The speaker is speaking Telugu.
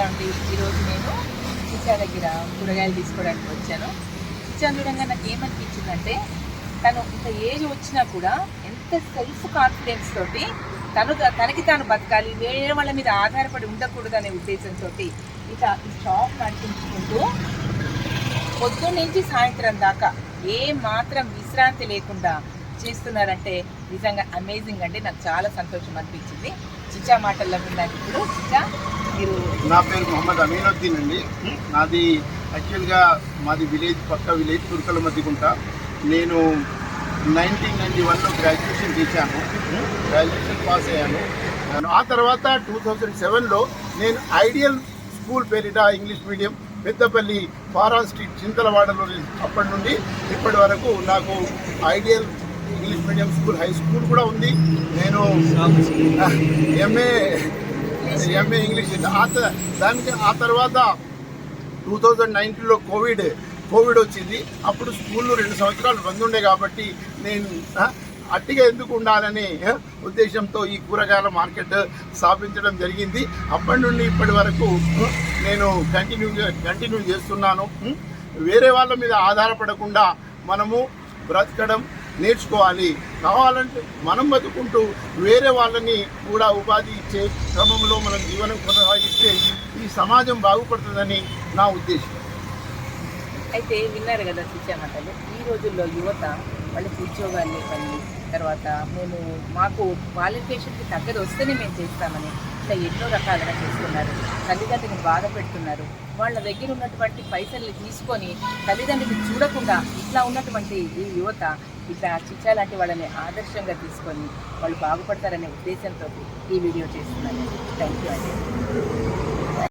ఎలా ఉంది? ఈరోజు నేను చిచ్చా దగ్గర కూరగాయలు తీసుకోవడానికి వచ్చాను. చిచ్చాను చూడంగా నాకు ఏమనిపించిందంటే, తను ఇంత ఏజ్ వచ్చినా కూడా ఎంత సెల్ఫ్ కాన్ఫిడెన్స్ తోటి తనకి తాను బతకాలి, వేరే వాళ్ళ మీద ఆధారపడి ఉండకూడదు అనే ఉద్దేశంతో ఇట్లా ఈ షాప్ నడిపించుకుంటూ పొద్దున్న నుంచి సాయంత్రం దాకా ఏ మాత్రం విశ్రాంతి లేకుండా చేస్తున్నారంటే నిజంగా అమేజింగ్ అండి. నాకు చాలా సంతోషం అనిపించింది. చిచ్చా మాటల్లో విన్నాను. ఇప్పుడు చిచ్చా, మీరు? నా పేరు మొహమ్మద్ అమీనుద్దీన్ అండి. నాది యాక్చువల్గా మాది విలేజ్, పక్క విలేజ్ తుర్కల మధ్యకుంట. నేను 1991లో గ్రాడ్యుయేషన్ చేశాను. గ్రాడ్యుయేషన్ పాస్ అయ్యాను. ఆ తర్వాత 2007లో నేను ఐడియల్ స్కూల్ పేరిట ఇంగ్లీష్ మీడియం పెద్దపల్లి ఫారాన్ స్ట్రీట్ చింతలవాడలో, అప్పటి నుండి ఇప్పటి వరకు నాకు ideal English medium school, high school కూడా ఉంది. నేను ఎంఏ ఇంగ్లీష్. దానికి ఆ తర్వాత 2019లో కోవిడ్ వచ్చింది. అప్పుడు స్కూళ్ళు 2 సంవత్సరాలు బంద్ ఉండే కాబట్టి నేను అట్టిగా ఎందుకు ఉండాలనే ఉద్దేశంతో ఈ కూరగాయల మార్కెట్ స్థాపించడం జరిగింది. అప్పటి నుండి ఇప్పటి వరకు నేను కంటిన్యూ చేస్తున్నాను. వేరే వాళ్ళ మీద ఆధారపడకుండా మనము బ్రతకడం నేర్చుకోవాలి. కావాలంటే మనం బతుకుంటూ వేరే వాళ్ళని కూడా ఉపాధి ఇచ్చే క్రమంలో మనం జీవనం కొనసాగిస్తే ఈ సమాజం బాగుపడుతుందని నా ఉద్దేశం. అయితే విన్నారు కదా చిచ్చా మాటలు. ఈ రోజుల్లో యువత వాళ్ళకి ఉద్యోగాలు లేవని, తర్వాత మాకు క్వాలిఫికేషన్కి తగ్గది వస్తేనే మేము చేస్తామని ఇట్లా ఎన్నో రకాలుగా చేస్తున్నారు. తల్లిదండ్రులను బాధ పెడుతున్నారు. వాళ్ళ దగ్గర ఉన్నటువంటి పైసల్ని తీసుకొని తల్లిదండ్రులు చూడకుండా ఇట్లా ఉన్నటువంటి ఈ యువత ఇట్లా చిచ్చా లాంటి వాళ్ళని ఆదర్శంగా తీసుకొని వాళ్ళు బాగుపడతారనే ఉద్దేశంతో ఈ వీడియో చేస్తున్నాను. థ్యాంక్ యూ అండి.